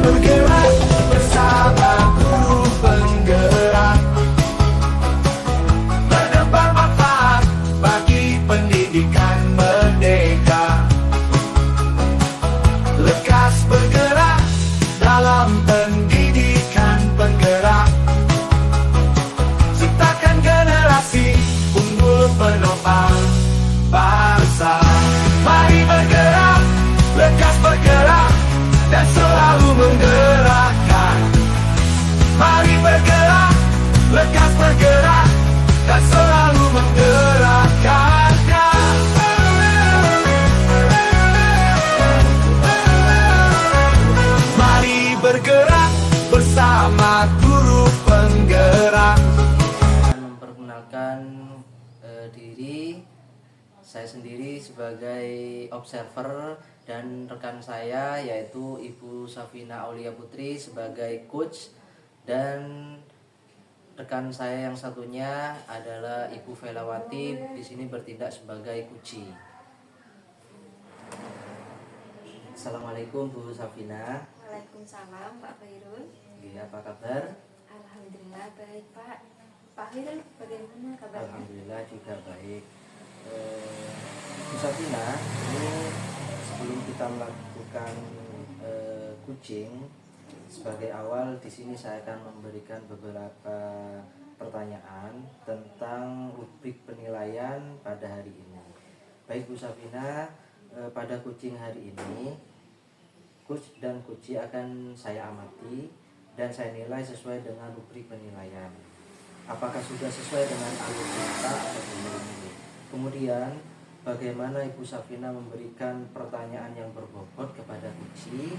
bergerak bersama guru penggerak, menebar manfaat bagi pendidikan merdeka. Lekas bergerak dalam pendidikan penggerak, ciptakan generasi unggul penopang bangsa. Mari bergerak, lekas bergerak, dan selalu menggerakkan. Mari bergerak, lekas bergerak, dan selalu menggerakkan. Mari bergerak bersama guru penggerak. Memperkenalkan diri, saya sendiri sebagai observer dan rekan saya yaitu Ibu Safina Aulia Putri sebagai coach, dan rekan saya yang satunya adalah Ibu Velawati di sini bertindak sebagai kuci. Assalamualaikum Bu Safina. Waalaikumsalam Pak Khairul. Apa kabar? Alhamdulillah baik Pak. Pak Khairul bagaimana kabarnya? Alhamdulillah juga baik. Bu Safina, ini sebelum kita melakukan coaching, sebagai awal di sini saya akan memberikan beberapa pertanyaan tentang rubrik penilaian pada hari ini. Baik Bu Safina, pada coaching hari ini coach dan coachee akan saya amati dan saya nilai sesuai dengan rubrik penilaian. Apakah sudah sesuai dengan alur kita atau belum? Kemudian bagaimana Ibu Safina memberikan pertanyaan yang berbobot kepada coachee,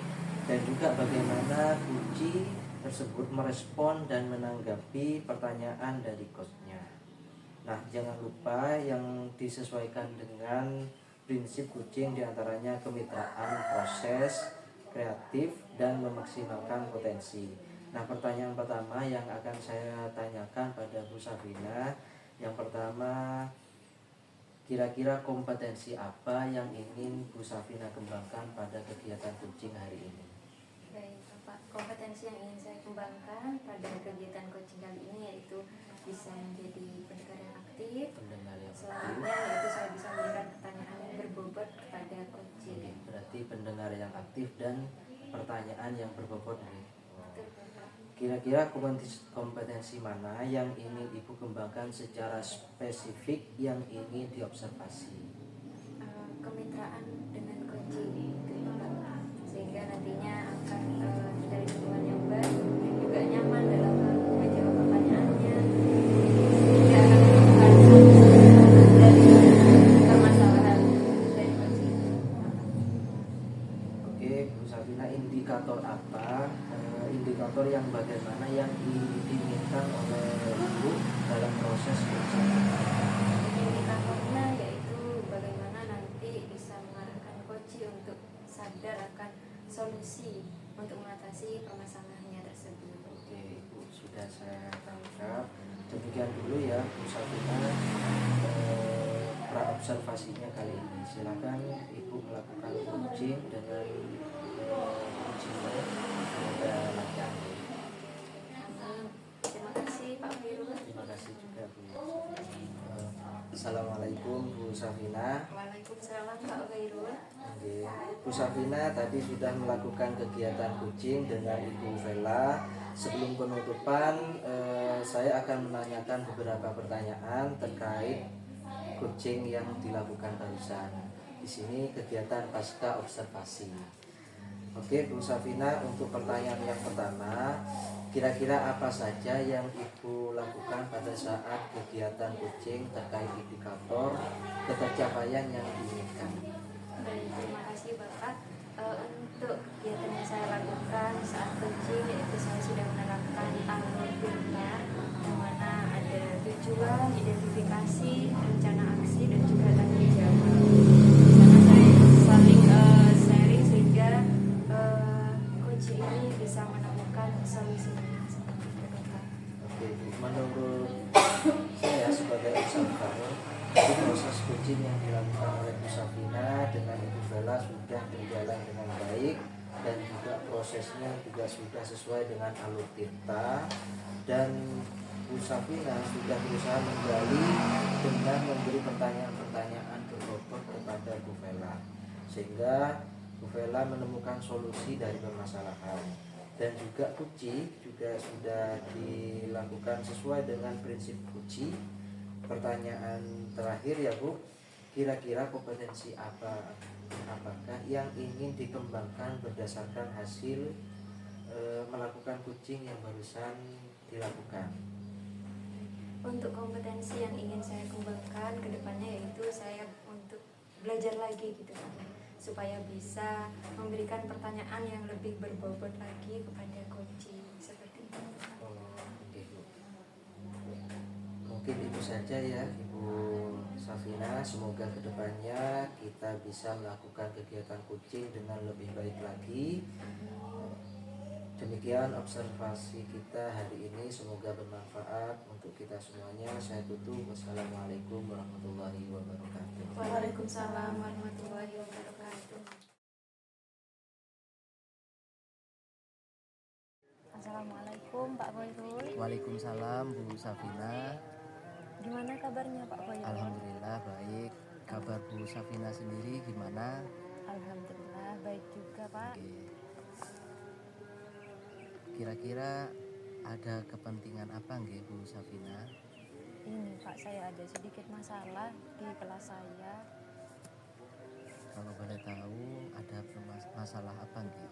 dan juga bagaimana coachee tersebut merespon dan menanggapi pertanyaan dari coachnya. Nah, jangan lupa yang disesuaikan dengan prinsip coaching diantaranya kemitraan, proses, kreatif, dan memaksimalkan potensi. Nah, pertanyaan pertama yang akan saya tanyakan pada Bu Safina, yang pertama, kira-kira kompetensi apa yang ingin Bu Safina kembangkan pada kegiatan coaching hari ini? Baik Bapak, kompetensi yang ingin saya kembangkan pada kegiatan coaching kali ini yaitu bisa menjadi pendengar yang aktif. Selanjutnya yaitu saya bisa memberikan pertanyaan yang berbobot kepada coaching. Berarti pendengar yang aktif dan pertanyaan yang berbobot. Kira-kira kompetensi mana yang ingin Ibu kembangkan secara spesifik yang ingin diobservasi? Kemitraan dengan coaching itu Bapak, sehingga nantinya akan terjadi hubungan yang baik dan juga nyaman dalam menjawab pertanyaannya, sehingga akan menemukan solusi dari permasalahan dari coaching. Oke, Bu Safina, indikator apa? Indikator yang bagaimana yang diinginkan oleh Ibu dalam proses coaching? Indikatornya yaitu bagaimana nanti bisa mengarahkan coaching untuk sadar akan solusi untuk mengatasi permasalahannya tersebut. Oke, Ibu, sudah saya tangkap. Demikian dulu ya Bu Safina pra-observasinya kali ini. Silakan Ibu melakukan coaching dengan coachingnya. Semoga lancar. Terima kasih Pak Khairul. Terima kasih juga Bu. Assalamualaikum Bu Safina. Waalaikumsalam Pak Khairul. Oke, Bu Safina tadi sudah melakukan kegiatan coaching dengan Ibu Vela. Sebelum penutupan, saya akan menanyakan beberapa pertanyaan terkait coaching yang dilakukan barusan. Di sini kegiatan pasca observasi. Oke, Bu Safina, untuk pertanyaan yang pertama, kira-kira apa saja yang Ibu lakukan pada saat kegiatan coaching terkait indikator ketercapaian yang diinginkan? Baik, terima kasih Bapak. Untuk kegiatan yang saya lakukan saat coaching yaitu saya sudah menerapkan alur PINTA, di mana ada tujuan, identifikasi, rencana aksi, dan juga tanggung jawab. Di sana saya saling sharing sehingga coaching ini bisa menemukan solusinya seperti itu Bapak. Oke, menurut saya sebagai observer, di proses coaching yang dilakukan oleh Bu Safina dengan Ibu Vela sudah berjalan dengan baik. dan juga prosesnya juga sudah sesuai dengan alur tirta, dan Bu Safina sudah berusaha menggali dengan memberi pertanyaan-pertanyaan berbobot kepada Bu Vela, sehingga Bu Vela menemukan solusi dari permasalahan. Dan juga Kuci juga sudah dilakukan sesuai dengan prinsip Kuci. Pertanyaan terakhir ya Bu, kira-kira kompetensi apakah yang ingin dikembangkan berdasarkan hasil melakukan kucing yang barusan dilakukan? Untuk kompetensi yang ingin saya kembangkan ke depannya yaitu saya untuk belajar lagi gitu kan, supaya bisa memberikan pertanyaan yang lebih berbobot lagi kepada coaching seperti itu. Oke, Bu. Mungkin itu saja ya Ibu Safina. Semoga kedepannya kita bisa melakukan kegiatan kucing dengan lebih baik lagi. Demikian observasi kita hari ini, semoga bermanfaat untuk kita semuanya. Saya tutup. Wassalamualaikum warahmatullahi wabarakatuh. Waalaikumsalam warahmatullahi wabarakatuh. Assalamualaikum Pak Boyrul. Waalaikumsalam Bu Safina. Gimana kabarnya Pak Boyrul? Alhamdulillah baik. Kabar Bu Safina sendiri gimana? Alhamdulillah baik juga Pak. Oke. Kira-kira ada kepentingan apa nggih Bu Safina? Ini Pak, saya ada sedikit masalah di kelas saya. Kalau boleh tahu ada masalah apa nggih?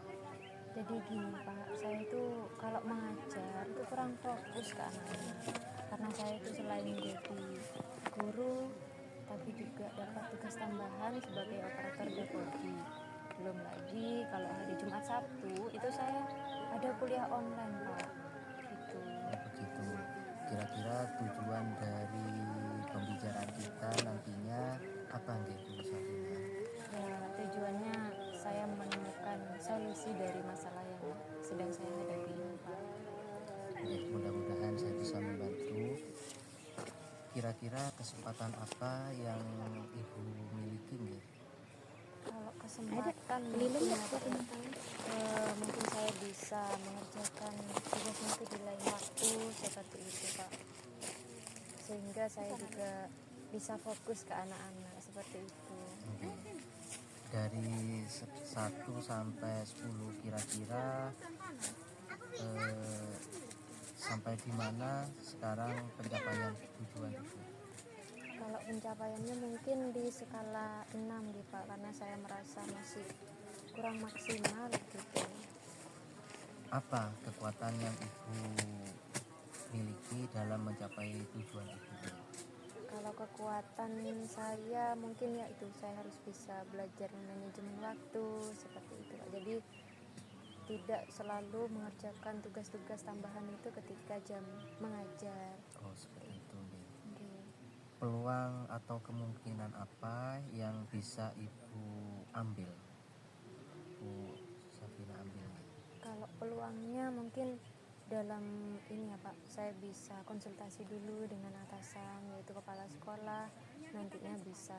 Jadi gini Pak, saya itu kalau mengajar itu kurang fokus ke anak-anak. Karena saya itu selain jadi guru, tapi juga dapat tugas tambahan sebagai operator Devogi. Belum lagi kalau hari Jumat Sabtu itu saya ada kuliah online Pak. Gitu. Oh, begitu. Kira-kira tujuan dari pembicaraan kita nantinya apa nggih Bu Safina? Ya, tujuannya saya menemukan solusi dari masalah yang sedang saya hadapi ini, Pak. Ya, mudah-mudahan saya bisa membantu. Kira-kira kesempatan apa yang Ibu miliki nggih? Kalau kesempatan mungkin saya bisa mengerjakan tugasnya itu di lain waktu seperti itu, Pak. Sehingga saya juga bisa fokus ke anak-anak seperti itu. Oke. Dari 1 sampai 10 kira-kira sampai di mana sekarang pencapaian tujuan itu? Kalau pencapaiannya mungkin di skala 6 nih Pak, karena saya merasa masih kurang maksimal gitu. Apa kekuatan yang Ibu miliki dalam mencapai tujuan itu? Kalau kekuatan saya mungkin ya itu, saya harus bisa belajar manajemen waktu seperti itu Pak. Jadi tidak selalu mengerjakan tugas-tugas tambahan itu ketika jam mengajar. Oh, seperti itu nih. Oke. Peluang atau kemungkinan apa yang bisa Ibu ambil? Bu Safina ambil nih. Kalau peluangnya mungkin dalam ini ya Pak, saya bisa konsultasi dulu dengan atasan yaitu kepala sekolah, nantinya bisa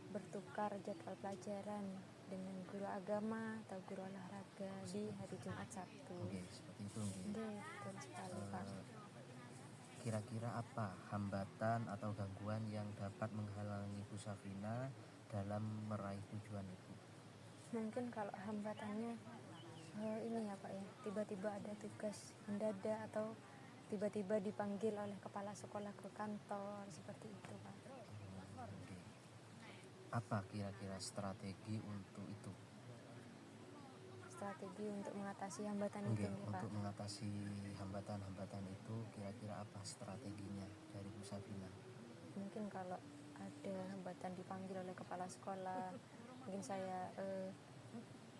bertukar jadwal pelajaran dengan guru agama atau guru olahraga di hari Jumat Sabtu. Oke, seperti itu nih. Oke, betul sekali Pak. Kira-kira apa hambatan atau gangguan yang dapat menghalangi Bu Safina dalam meraih tujuan itu? Mungkin kalau hambatannya ini ya Pak ya, tiba-tiba ada tugas mendadak atau tiba-tiba dipanggil oleh kepala sekolah ke kantor seperti itu Pak. Oke. Apa kira-kira strategi untuk itu? Strategi untuk mengatasi hambatan Oke, itu nih Pak. untuk mengatasi hambatan-hambatan itu kira-kira apa strateginya dari Bu Safina? Mungkin kalau ada hambatan dipanggil oleh kepala sekolah, mungkin saya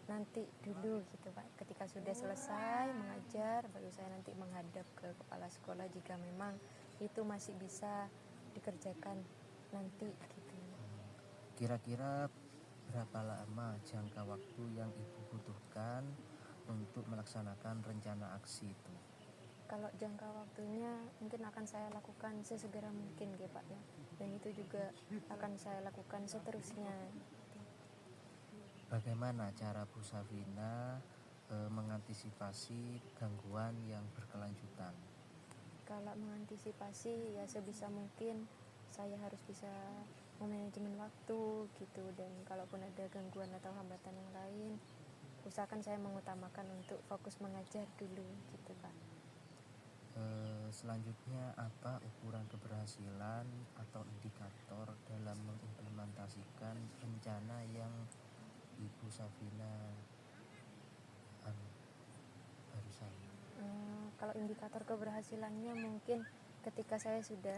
nanti dulu gitu Pak, ketika sudah selesai mengajar baru saya nanti menghadap ke kepala sekolah jika memang itu masih bisa dikerjakan nanti gitu. Kira-kira berapa lama jangka waktu yang Ibu butuhkan untuk melaksanakan rencana aksi itu? Kalau jangka waktunya mungkin akan saya lakukan sesegera mungkin ya Pak ya, dan itu juga akan saya lakukan seterusnya. Bagaimana cara Bu Safina mengantisipasi gangguan yang berkelanjutan? Kalau mengantisipasi ya sebisa mungkin saya harus bisa memanajemen waktu gitu, dan kalaupun ada gangguan atau hambatan yang lain, usahakan saya mengutamakan untuk fokus mengajar dulu gitu Pak. Selanjutnya, apa ukuran keberhasilan atau indikator dalam mengimplementasikan rencana yang Ibu Safina barusan? Kalau indikator keberhasilannya mungkin ketika saya sudah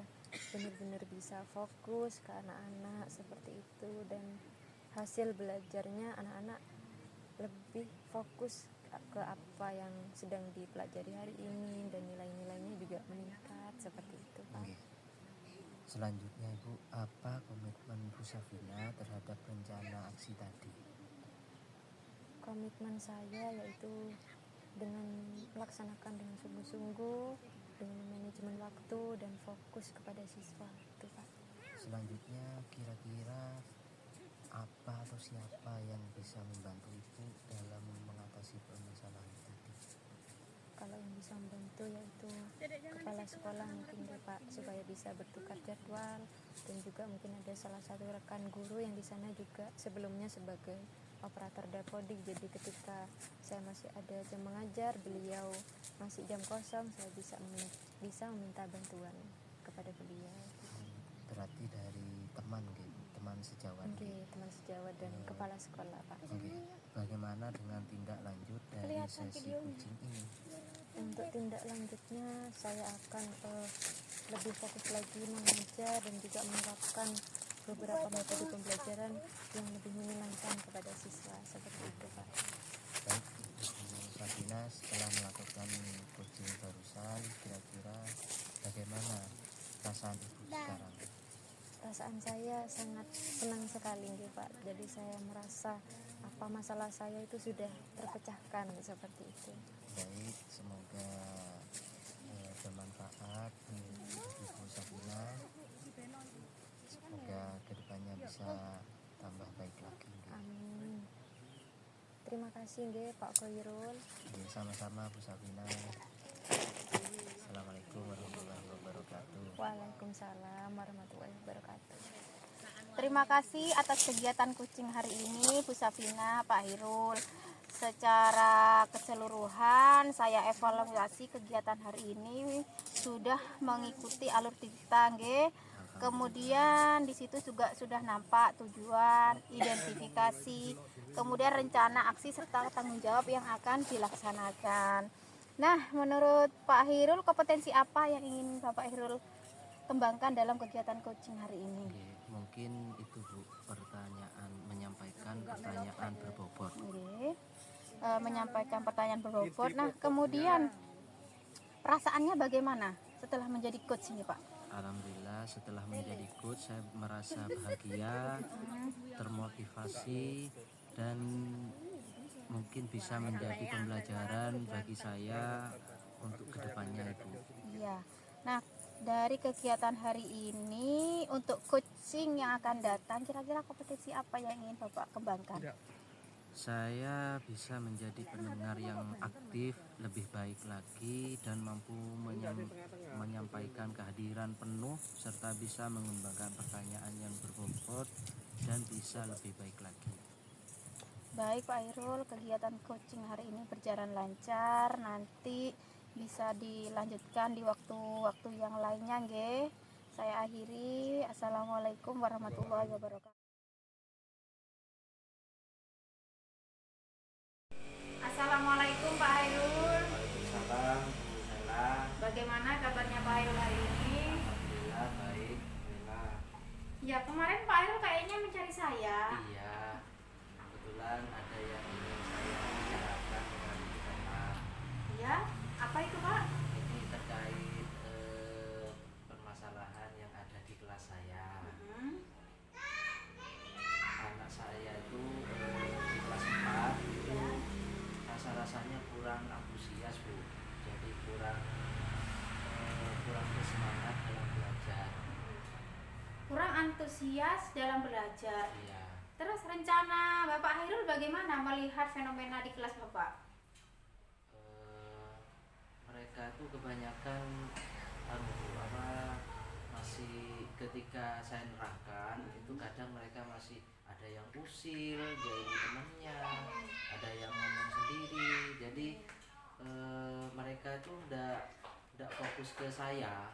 benar-benar bisa fokus ke anak-anak seperti itu, dan hasil belajarnya anak-anak lebih fokus ke apa yang sedang dipelajari hari ini, dan nilai-nilainya juga meningkat seperti itu Pak. Oke. Selanjutnya Ibu, apa komitmen Bu Safina terhadap rencana aksi tadi? Komitmen saya yaitu dengan melaksanakan dengan sungguh-sungguh, dengan manajemen waktu dan fokus kepada siswa itu Pak. Selanjutnya, kira-kira apa atau siapa yang bisa membantu Ibu dalam mengatasi permasalahan tadi? Kalau yang bisa membantu yaitu kepala sekolah mungkin ya Pak, supaya bisa bertukar jadwal, dan juga mungkin ada salah satu rekan guru yang di sana juga sebelumnya sebagai operator dapodik, jadi ketika saya masih ada jam mengajar, beliau masih jam kosong, saya bisa meminta bantuan kepada beliau. Berarti dari teman gitu, teman sejawat. Oke, teman sejawat dan kepala sekolah Pak. Oke. Bagaimana dengan tindak lanjut dari sesi coaching ini? Untuk tindak lanjutnya saya akan lebih fokus lagi mengajar dan juga menerapkan beberapa metode pembelajaran yang lebih menyenangkan kepada siswa seperti itu Pak. Baik, Ibu Safina, setelah melakukan coaching barusan, kira-kira bagaimana perasaan Ibu sekarang? Perasaan saya sangat senang sekali nih Pak. Jadi saya merasa apa masalah saya itu sudah terpecahkan seperti itu. Baik, semoga bermanfaat untuk Ibu Safina. Semoga kedepannya bisa tambah baik lagi. Amin. Terima kasih nggih Pak Khairul. Oke, sama-sama Bu Safina. Assalamualaikum warahmatullahi wabarakatuh. Waalaikumsalam warahmatullahi wabarakatuh. Terima kasih atas kegiatan coaching hari ini Bu Safina, Pak Khairul. Secara keseluruhan saya evaluasi kegiatan hari ini sudah mengikuti alur kita nggih. Kemudian di situ juga sudah nampak tujuan, identifikasi, kemudian rencana aksi serta tanggung jawab yang akan dilaksanakan. Nah, menurut Pak Khairul, kompetensi apa yang ingin Bapak Khairul kembangkan dalam kegiatan coaching hari ini? Oke, mungkin itu Bu, menyampaikan pertanyaan berbobot. Oke. Menyampaikan pertanyaan berbobot. Nah, kemudian perasaannya bagaimana setelah menjadi coach ini, Pak? Alhamdulillah, setelah menjadi coach saya merasa bahagia, termotivasi, dan mungkin bisa menjadi pembelajaran bagi saya untuk kedepannya Ibu. Iya. Nah, dari kegiatan hari ini untuk coaching yang akan datang, kira-kira kompetensi apa yang ingin Bapak kembangkan? Saya bisa menjadi pendengar yang aktif, lebih baik lagi, dan mampu menyampaikan kehadiran penuh, serta bisa mengembangkan pertanyaan yang berbobot dan bisa lebih baik lagi. Baik Pak Khairul, kegiatan coaching hari ini berjalan lancar, nanti bisa dilanjutkan di waktu-waktu yang lainnya nggih. Saya akhiri. Assalamualaikum warahmatullahi wabarakatuh. Assalamualaikum Pak Khairul. Waalaikumsalam, Bu Nela. Bagaimana kabarnya Pak Khairul hari ini? Alhamdulillah baik, Nela. Ya, kemarin Pak Khairul kayaknya mencari saya. Iya, kebetulan ada yang ingin saya bicarakan dengan Bu Nela. Ya, apa itu Pak? Ini terkait permasalahan yang ada di kelas saya. Anak saya itu di kelas 4 itu rasa-rasanya kurang antusias Bu, jadi kurang bersemangat dalam belajar. Kurang antusias dalam belajar. Iya. Terus rencana Bapak Khairul bagaimana melihat fenomena di kelas Bapak? mereka tuh kebanyakan masih ketika saya nerangkan itu kadang mereka masih ada yang usil, jadi temennya, ada yang ngomong sendiri, jadi mereka tuh ndak fokus ke saya.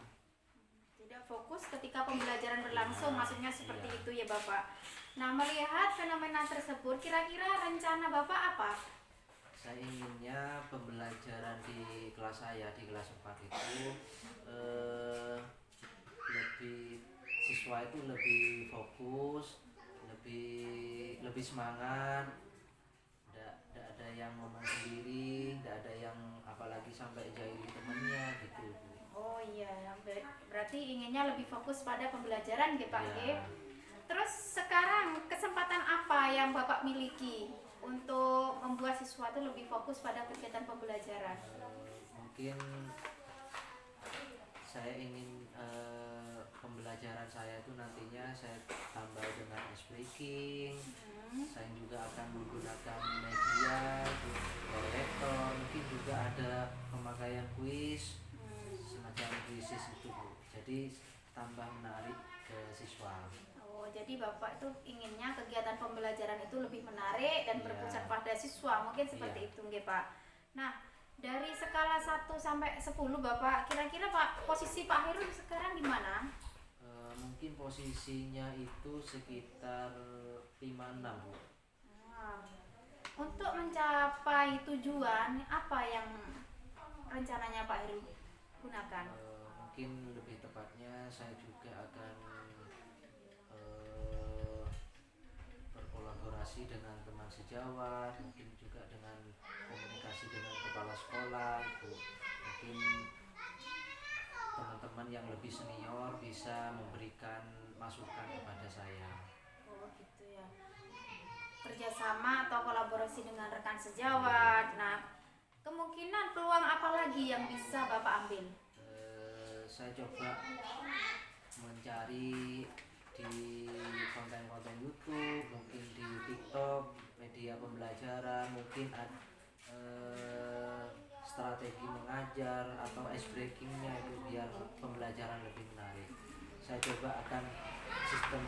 Tidak fokus ketika pembelajaran berlangsung, Iya, maksudnya seperti iya. itu ya Bapak. Nah, melihat fenomena tersebut, kira-kira rencana Bapak apa? Saya inginnya pembelajaran di kelas saya di kelas 4 itu lebih siswa itu lebih fokus, lebih semangat, tidak ada yang ngomong sendiri, tidak ada yang apalagi sampai jahili temennya gitu. Oh iya, berarti inginnya lebih fokus pada pembelajaran gitu Pak. Ya, Terus sekarang kesempatan apa yang Bapak miliki untuk membuat siswa itu lebih fokus pada kegiatan pembelajaran? mungkin saya ingin pembelajaran saya itu nantinya saya tambah dengan ice breaking. Saya juga akan menggunakan media, proyektor, mungkin juga ada pemakaian kuis, semacam kuisis itu Bu. Jadi tambah menarik ke siswa. Oh, jadi Bapak itu inginnya kegiatan pembelajaran itu lebih menarik dan Iya. berpusat pada siswa, mungkin seperti Iya. itu nggih Pak. Nah, dari skala 1 sampai 10 Bapak, kira-kira Pak posisi Pak Heru sekarang di mana? Mungkin posisinya itu sekitar 5-6 Bu. Nah, untuk mencapai tujuan apa yang rencananya Pak Heru gunakan? Mungkin lebih tepatnya saya juga akan berkolaborasi dengan teman sejawat, mungkin juga dengan komunikasi dengan kepala sekolah itu, mungkin teman-teman yang lebih senior bisa memberikan masukan kepada saya. Oh gitu ya. Kerjasama atau kolaborasi dengan rekan sejawat. Nah, kemungkinan peluang apa lagi yang bisa Bapak ambil? Saya coba mencari di konten-konten YouTube, mungkin di TikTok, media pembelajaran, mungkin strategi mengajar atau ice breakingnya itu biar pembelajaran lebih menarik. Saya coba akan sistem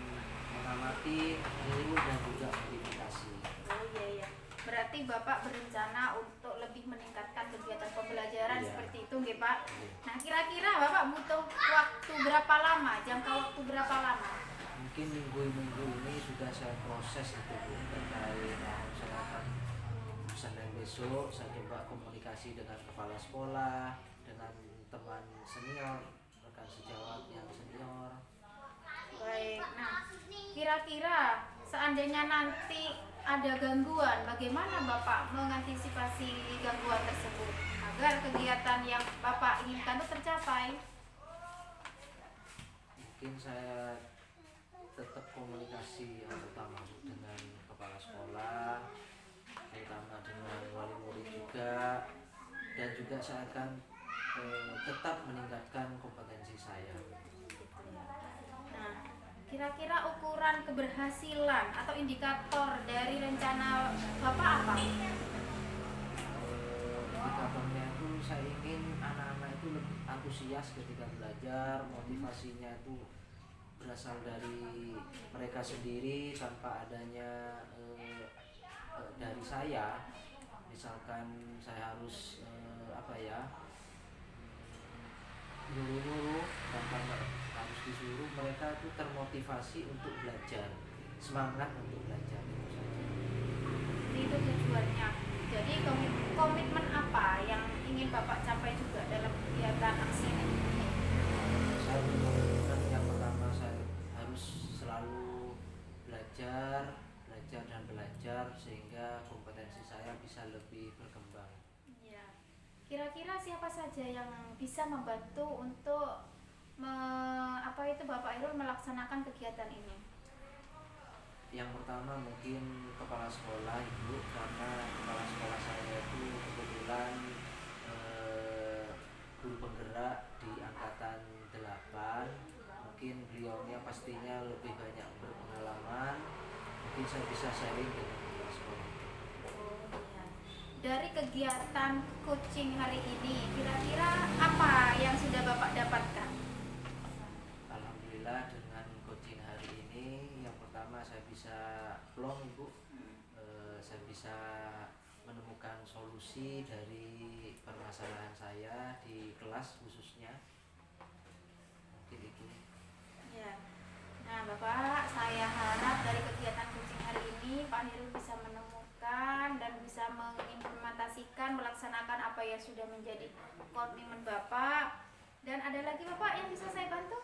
mengamati, meniru dan juga modifikasi. Oh iya ya. Berarti Bapak berencana untuk lebih meningkatkan kegiatan pembelajaran Iya. seperti itu nggih Pak? Iya. Nah, kira-kira Bapak butuh waktu berapa lama? Jangka waktu berapa lama? Mungkin minggu ini sudah saya proses itu Bu, terkait saya akan Senin besok saya coba komunikasi dengan kepala sekolah, dengan teman senior, rekan sejawat yang senior. Baik. Nah, kira-kira seandainya nanti ada gangguan, bagaimana Bapak mengantisipasi gangguan tersebut agar kegiatan yang Bapak inginkan itu tercapai? Mungkin saya tetap komunikasi yang utama Bu, dengan kepala sekolah, terutama dengan wali murid juga, dan juga saya akan tetap meningkatkan kompetensi saya. Nah, kira-kira ukuran keberhasilan atau indikator dari rencana Bapak apa? Indikatornya itu saya ingin anak-anak itu lebih antusias ketika belajar, motivasinya itu berasal dari mereka sendiri tanpa adanya dari saya. Misalkan saya harus nyuruh tanpa harus disuruh, mereka itu termotivasi untuk belajar, semangat untuk belajar itu saja. Itu tujuannya. Jadi komitmen apa yang ingin Bapak capai juga dalam kegiatan aksi ini? Saya berkomitmen yang pertama saya harus selalu belajar dan belajar sehingga kompetensi saya bisa lebih berkembang. Ya. Kira-kira siapa saja yang bisa membantu untuk Bapak Irul melaksanakan kegiatan ini? Yang pertama mungkin kepala sekolah Ibu, karena kepala sekolah saya itu kebetulan guru penggerak di angkatan 8. Mungkin beliaunya pastinya lebih banyak berpengalaman. Mungkin saya bisa sharing dengan kepala sekolah. Oh, ya. dari kegiatan coaching hari ini, kira-kira apa yang sudah Bapak dapatkan? Alhamdulillah dengan coaching hari ini, yang pertama saya bisa plong Ibu, saya bisa menemukan solusi dari permasalahan saya di kelas khususnya. Mungkin itu. Ya. Nah, Bapak, saya harap dari kegiatan coaching hari ini Pak Hirul bisa menemukan dan bisa mengimplementasikan, melaksanakan apa yang sudah menjadi komitmen Bapak. Dan ada lagi Bapak yang bisa saya bantu?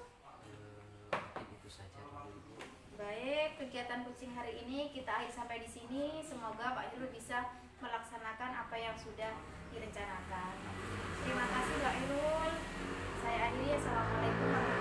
Mungkin itu saja dulu Ibu. Baik, kegiatan coaching hari ini kita akhir sampai di sini. Semoga Pak Hirul bisa melaksanakan apa yang sudah direncanakan. Terima kasih Pak Hirul. Saya akhiri. Assalamualaikum warahmatullahi wabarakatuh.